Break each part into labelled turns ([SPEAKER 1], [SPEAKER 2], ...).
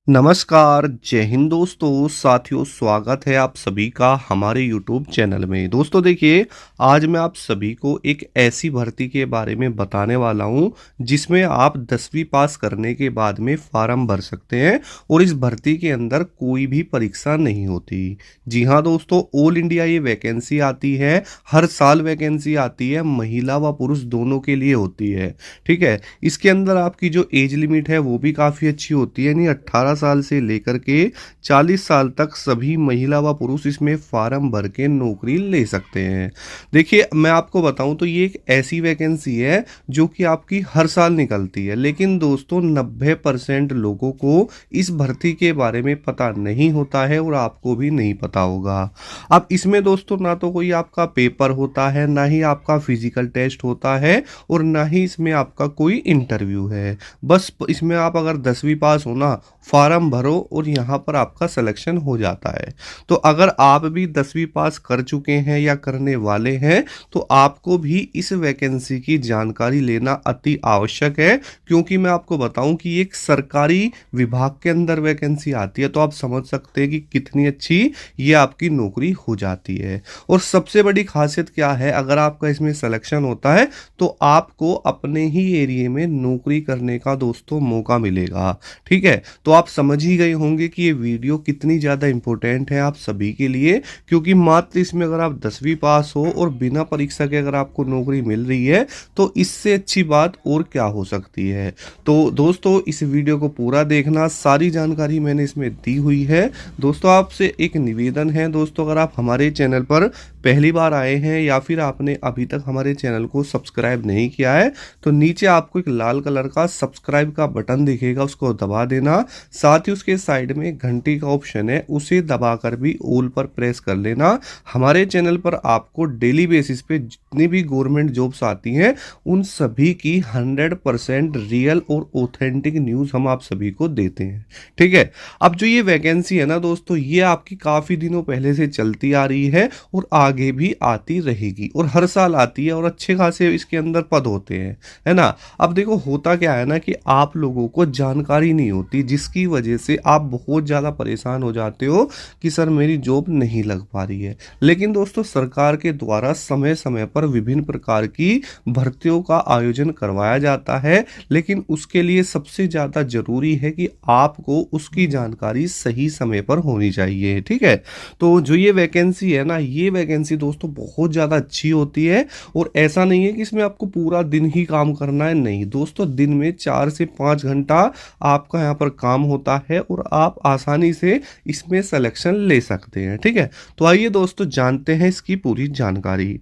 [SPEAKER 1] नमस्कार, जय हिंद दोस्तों, साथियों स्वागत है आप सभी का हमारे यूट्यूब चैनल में। दोस्तों देखिए, आज मैं आप सभी को एक ऐसी भर्ती के बारे में बताने वाला हूं जिसमें आप 10वीं पास करने के बाद में फॉर्म भर सकते हैं और इस भर्ती के अंदर कोई भी परीक्षा नहीं होती। जी हाँ दोस्तों, ऑल इंडिया ये वैकेंसी आती है, हर साल वैकेंसी आती है, महिला व पुरुष दोनों के लिए होती है। ठीक है, इसके अंदर आपकी जो एज लिमिट है वो भी काफ़ी अच्छी होती है, यानी 18 साल से लेकर के 40 साल तक सभी महिला व पुरुष इसमें फॉर्म भर के नौकरी ले सकते हैं। देखिए, मैं आपको बताऊं तो ये एक ऐसी वैकेंसी है जो कि आपकी हर साल निकलती है, लेकिन दोस्तों 90% लोगों को इस भर्ती के बारे में पता नहीं होता है और आपको भी नहीं पता होगा। अब इसमें दोस्तों ना तो कोई आपका पेपर होता है, ना ही आपका फिजिकल टेस्ट होता है और ना ही इसमें आपका कोई इंटरव्यू है। बस इसमें आप अगर 10वीं पास हो ना, फॉर्म भरो और यहाँ पर आपका सिलेक्शन हो जाता है। तो अगर आप भी 10वीं पास कर चुके हैं या करने वाले हैं तो आपको भी इस वैकेंसी की जानकारी लेना अति आवश्यक है, क्योंकि मैं आपको बताऊं कि ये एक सरकारी विभाग के अंदर वैकेंसी आती है, तो आप समझ सकते हैं कि कितनी अच्छी ये आपकी नौकरी हो जाती है। और सबसे बड़ी खासियत क्या है, अगर आपका इसमें सिलेक्शन होता है तो आपको अपने ही एरिया में नौकरी करने का दोस्तों मौका मिलेगा। ठीक है, तो आप समझ ही गए होंगे कि ये वीडियो कितनी ज़्यादा इंपॉर्टेंट है आप सभी के लिए, क्योंकि मात्र इसमें अगर आप 10वीं पास हो और बिना परीक्षा के अगर आपको नौकरी मिल रही है तो इससे अच्छी बात और क्या हो सकती है। तो दोस्तों इस वीडियो को पूरा देखना, सारी जानकारी मैंने इसमें दी हुई है। दोस्तों आपसे एक निवेदन है दोस्तों, अगर आप हमारे चैनल पर पहली बार आए हैं या फिर आपने अभी तक हमारे चैनल को सब्सक्राइब नहीं किया है तो नीचे आपको एक लाल कलर का सब्सक्राइब का बटन दिखेगा, उसको दबा देना। साथ ही उसके साइड में घंटी का ऑप्शन है, उसे दबाकर भी ऑल पर प्रेस कर लेना। हमारे चैनल पर आपको डेली बेसिस पे जितनी भी गवर्नमेंट जॉब्स आती हैं उन सभी की 100% रियल और ऑथेंटिक न्यूज़ हम आप सभी को देते हैं। ठीक है, अब जो ये वैकेंसी है ना दोस्तों, ये आपकी काफ़ी दिनों पहले से चलती आ रही है और आगे भी आती रहेगी और हर साल आती है और अच्छे खासे इसके अंदर पद होते हैं, है ना। अब देखो होता क्या है ना कि आप लोगों को जानकारी नहीं होती, जिसकी वजह से आप बहुत ज़्यादा परेशान हो जाते हो कि सर मेरी जॉब नहीं लग पा रही है। लेकिन दोस्तों सरकार के द्वारा समय समय पर विभिन्न प्रकार की भर्तियों का आयोजन करवाया जाता है, लेकिन उसके लिए सबसे ज़्यादा जरूरी है कि आपको उसकी जानकारी सही समय पर होनी चाहिए। ठीक है, तो जो ये वैकेंसी है ना, ये वैकेंसी दोस्तों बहुत ज़्यादा अच्छी होती है और ऐसा नहीं है कि इसमें आपको पूरा दिन ही काम करना है, नहीं दोस्तों, दिन में 4 से 5 घंटा आपका यहाँ पर काम होता है और आप आसानी से इसमें सिलेक्शन ले सकते हैं। ठीक है, तो आइए दोस्तों जानते हैं इसकी पूरी जानकारी।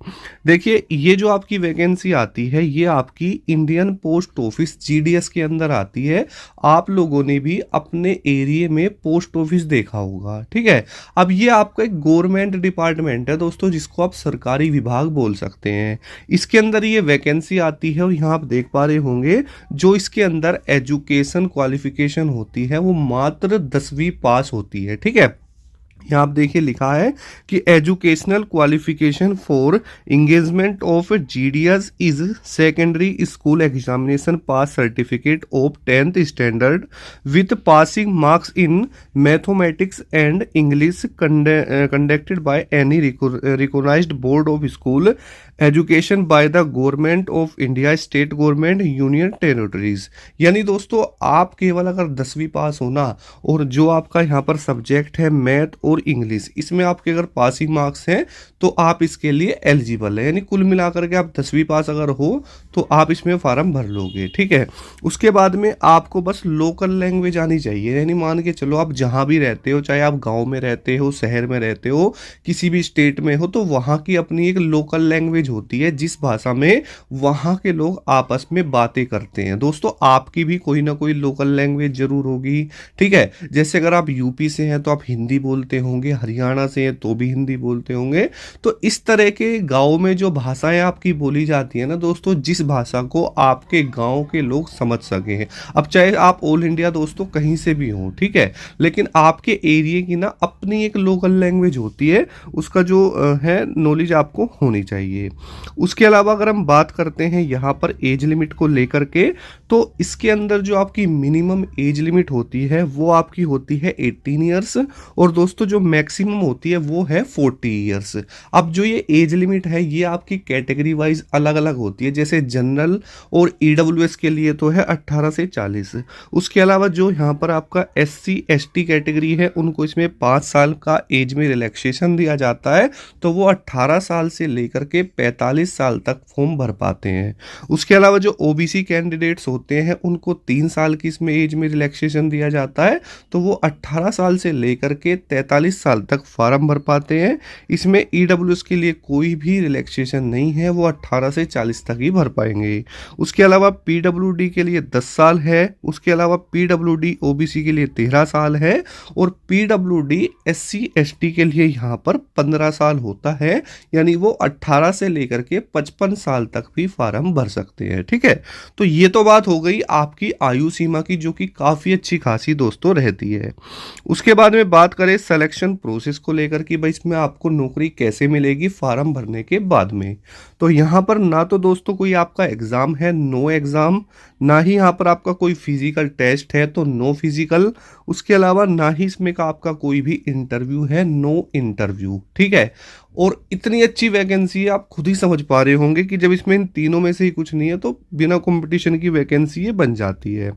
[SPEAKER 1] देखिए, ये जो आपकी वैकेंसी आती है ये आपकी इंडियन पोस्ट ऑफिस जीडीएस के अंदर आती है। आप लोगों ने भी अपने एरिया में पोस्ट ऑफिस देखा होगा। ठीक है, अब ये आपका एक गवर्नमेंट डिपार्टमेंट है दोस्तों, जिसको आप सरकारी विभाग बोल सकते हैं। इसके अंदर ये वैकेंसी आती है और यहाँ आप देख पा रहे होंगे जो इसके अंदर एजुकेशन क्वालिफिकेशन होती है वो मात्र 10वीं पास होती है। ठीक है, यहाँ आप देखिए लिखा है कि educational qualification for engagement of GDS is secondary school examination pass certificate of 10th standard with passing marks in mathematics and English conducted by any recognised board of school education by the government of India, state government, union territories. यानी दोस्तों आप केवल अगर 10वीं पास हो ना और जो आपका यहाँ पर सब्जेक्ट है मैथ और इंग्लिश, इसमें आपके अगर पासिंग मार्क्स हैं तो आप इसके लिए एलिजिबल है। यानी कुल मिलाकर के आप 10वीं पास अगर हो तो आप इसमें फॉर्म भर लोगे। ठीक है, उसके बाद में आपको बस लोकल लैंग्वेज आनी चाहिए, यानी मान के चलो आप जहाँ भी रहते हो, चाहे आप गाँव में रहते हो, शहर में रहते हो, किसी भी स्टेट में हो, तो वहाँ की अपनी एक लोकल लैंग्वेज होती है जिस भाषा में वहाँ के लोग आपस में बातें करते हैं। दोस्तों आपकी भी कोई ना कोई लोकल लैंग्वेज जरूर होगी। ठीक है, जैसे अगर आप यूपी से हैं तो आप हिंदी बोलते होंगे, हरियाणा से हैं तो भी हिंदी बोलते होंगे। तो इस तरह के गाँव में जो भाषाएं आपकी बोली जाती है ना दोस्तों, जिस भाषा को आपके गाँव के लोग समझ सकें। अब चाहे आप ऑल इंडिया दोस्तों कहीं से भी हो, ठीक है, लेकिन आपके एरिया की ना अपनी एक लोकल लैंग्वेज होती है, उसका जो है नॉलेज आपको होनी चाहिए। उसके अलावा अगर हम बात करते हैं यहाँ पर एज लिमिट को लेकर के, तो इसके अंदर जो आपकी मिनिमम एज लिमिट होती है वो आपकी होती है 18 ईयर्स, और दोस्तों जो मैक्सिमम होती है वो है 40 ईयर्स। अब जो ये एज लिमिट है ये आपकी कैटेगरी वाइज अलग अलग होती है, जैसे जनरल और ईडब्ल्यूएस के लिए तो है 18 से 40। उसके अलावा जो यहाँ पर आपका एससी एसटी कैटेगरी है उनको इसमें 5 साल का एज में रिलैक्सेशन दिया जाता है, तो वो 18 साल से लेकर के 45 साल तक फॉर्म भर पाते हैं। उसके अलावा जो ओबीसी कैंडिडेट्स होते हैं उनको 3 साल की इसमें एज में रिलैक्सेशन दिया जाता है, तो वो 18 साल से लेकर के 43 साल तक फॉर्म भर पाते हैं। इसमें ईडब्ल्यूएस के लिए कोई भी रिलैक्सेशन नहीं है, वो 18 से 40 तक ही भर पाएंगे। उसके अलावा पीडब्ल्यूडी के लिए 10 साल है, उसके अलावा पीडब्ल्यूडी ओबीसी के लिए 13 साल है, और पीडब्ल्यूडी एससी एसटी के लिए यहाँ पर 15 साल होता है, यानी वो 18 से लेकर के 55 साल तक भी फॉर्म भर सकते हैं। ठीक है, तो ये तो बात हो गई आपकी आयु सीमा की, जो कि काफ़ी अच्छी खासी दोस्तों रहती है। उसके बाद में बात करें सिलेक्शन प्रोसेस को लेकर कि भाई इसमें आपको नौकरी कैसे मिलेगी फॉर्म भरने के बाद में, तो यहाँ पर ना तो दोस्तों कोई आपका एग्ज़ाम है, नो एग्ज़ाम, ना ही यहाँ पर आपका कोई फिजिकल टेस्ट है तो नो फिजिकल, उसके अलावा ना ही इसमें का आपका कोई भी इंटरव्यू है, नो इंटरव्यू। ठीक है, और इतनी अच्छी वैकेंसी है, आप खुद ही समझ पा रहे होंगे कि जब इसमें इन तीनों में से ही कुछ नहीं है तो बिना कंपटीशन की वैकेंसी ये बन जाती है।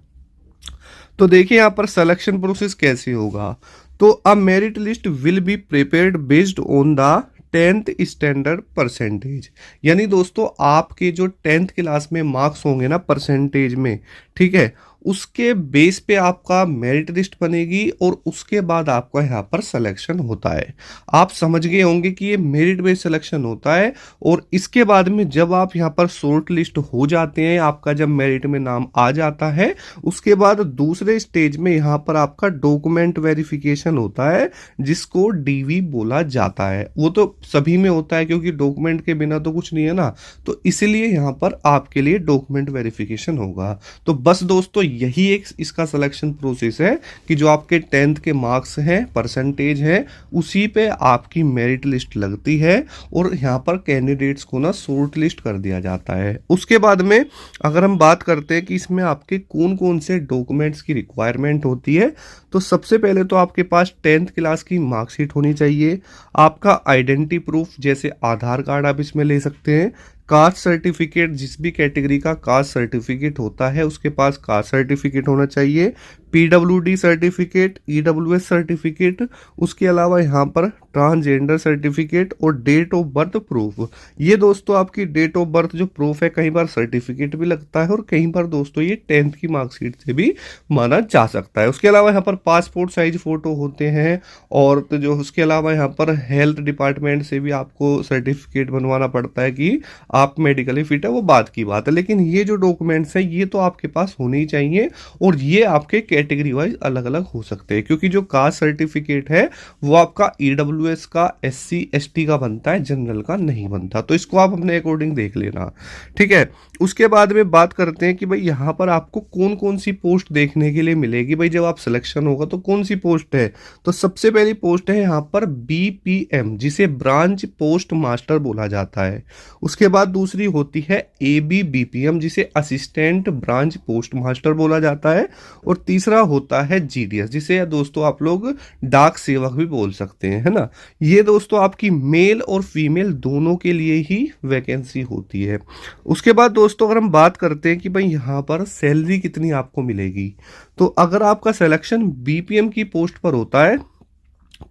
[SPEAKER 1] तो देखिए यहाँ पर सिलेक्शन प्रोसेस कैसे होगा, तो अ merit list will be prepared based on the 10th standard percentage, यानी दोस्तों आपके जो 10th क्लास में मार्क्स होंगे ना परसेंटेज में, ठीक है, उसके बेस पे आपका मेरिट लिस्ट बनेगी और उसके बाद आपका यहाँ पर सिलेक्शन होता है। आप समझ गए होंगे कि ये मेरिट बेस्ड सिलेक्शन होता है, और इसके बाद में जब आप यहाँ पर शॉर्ट लिस्ट हो जाते हैं, आपका जब मेरिट में नाम आ जाता है, उसके बाद दूसरे स्टेज में यहाँ पर आपका डॉक्यूमेंट वेरिफिकेशन होता है, जिसको डीवी बोला जाता है। वो तो सभी में होता है क्योंकि डॉक्यूमेंट के बिना तो कुछ नहीं है ना, तो इसलिए यहाँ पर आपके लिए डॉक्यूमेंट वेरिफिकेशन होगा। तो बस दोस्तों यही एक इसका सिलेक्शन प्रोसेस है कि जो आपके 10th के मार्क्स हैं, परसेंटेज है, उसी पे आपकी मेरिट लिस्ट लगती है और यहाँ पर कैंडिडेट्स को ना शॉर्ट लिस्ट कर दिया जाता है। उसके बाद में अगर हम बात करते हैं कि इसमें आपके कौन कौन से डॉक्यूमेंट्स की रिक्वायरमेंट होती है, तो सबसे पहले तो आपके पास 10th क्लास की मार्कशीट होनी चाहिए, आपका आइडेंटिटी प्रूफ जैसे आधार कार्ड आप इसमें ले सकते हैं, कास्ट सर्टिफिकेट, जिस भी कैटेगरी का कास्ट सर्टिफिकेट होता है उसके पास कास्ट सर्टिफिकेट होना चाहिए, पीडब्ल्यूडी सर्टिफिकेट, ईडब्ल्यूएस सर्टिफिकेट, उसके अलावा यहाँ पर ट्रांसजेंडर सर्टिफिकेट और डेट ऑफ बर्थ प्रूफ। ये दोस्तों आपकी डेट ऑफ बर्थ जो प्रूफ है, कई बार सर्टिफिकेट भी लगता है और कई बार दोस्तों ये 10th की मार्कशीट से भी माना जा सकता है। उसके अलावा यहाँ पर पासपोर्ट साइज फोटो होते हैं, और तो जो उसके अलावा यहाँ पर हेल्थ डिपार्टमेंट से भी आपको सर्टिफिकेट बनवाना पड़ता है कि आप मेडिकली फिट है, वो बात की बात है, लेकिन ये जो डॉक्यूमेंट्स हैं ये तो आपके पास होने ही चाहिए, और ये आपके कैटेगरी वाइज अलग अलग हो सकते हैं, क्योंकि जो कास्ट सर्टिफिकेट है वो आपका ईडब्ल्यूएस का, एससी एसटी का बनता है, जनरल का नहीं बनता, तो इसको आप अपने अकॉर्डिंग देख लेना। ठीक है, उसके बाद में बात करते हैं कि भाई यहाँ पर आपको कौन कौन सी पोस्ट देखने के लिए मिलेगी। भाई जब आप सिलेक्शन होगा तो कौन सी पोस्ट है, तो सबसे पहली पोस्ट है यहाँ पर बीपीएम, जिसे ब्रांच पोस्ट मास्टर बोला जाता है। उसके बाद दूसरी होती है एबीबीपीएम, जिसे असिस्टेंट ब्रांच पोस्ट मास्टर बोला जाता है, और तीसरा होता है जीडीएस, जिसे दोस्तों आप लोग डाक सेवक भी बोल सकते हैं, है ना। ये दोस्तों आपकी मेल और फीमेल दोनों के लिए ही वैकेंसी होती है। उसके बाद दोस्तों अगर हम बात करते हैं कि भाई यहाँ पर सैलरी कितनी आपको मिलेगी, तो अगर आपका सिलेक्शन बीपीएम की पोस्ट पर होता है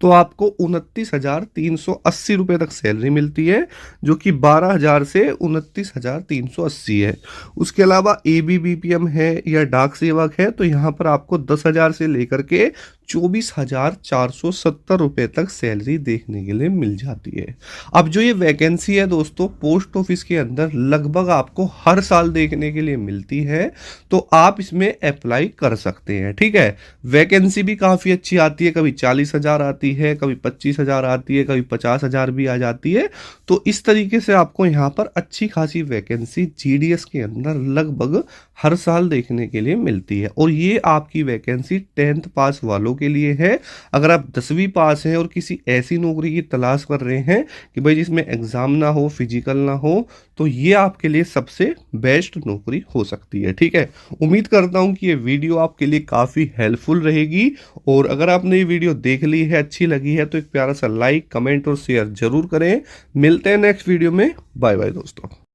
[SPEAKER 1] तो आपको 29,380 रुपये तक सैलरी मिलती है, जो कि 12,000 से 29,380 है। उसके अलावा एबीबीपीएम है या डाक सेवक है तो यहाँ पर आपको 10,000 से लेकर के 24,470 रुपये तक सैलरी देखने के लिए मिल जाती है। अब जो ये वैकेंसी है दोस्तों पोस्ट ऑफिस के अंदर लगभग आपको हर साल देखने के लिए मिलती है, तो आप इसमें अप्लाई कर सकते हैं। ठीक है, वैकेंसी भी काफ़ी अच्छी आती है, कभी 40,000 आती आती है, कभी 25,000 आती है, कभी 50,000 भी आ जाती है। तो इस तरीके से आपको यहाँ पर अच्छी खासी वैकेंसी जीडीएस के अंदर लगभग हर साल देखने के लिए मिलती है। और ये आपकी वैकेंसी 10th पास वालों के लिए है। अगर आप 10वीं पास हैं और किसी ऐसी नौकरी की तलाश कर रहे हैं कि भाई जिसमें एग्जाम ना हो, फिजिकल ना हो, तो ये आपके लिए सबसे बेस्ट नौकरी हो सकती है। ठीक है, उम्मीद करता हूँ कि ये वीडियो आपके लिए काफ़ी हेल्पफुल रहेगी। और अगर आपने ये वीडियो देख ली है, अच्छी लगी है, तो एक प्यारा सा लाइक, कमेंट और शेयर जरूर करें। मिलते हैं नेक्स्ट वीडियो में। बाय बाय दोस्तों।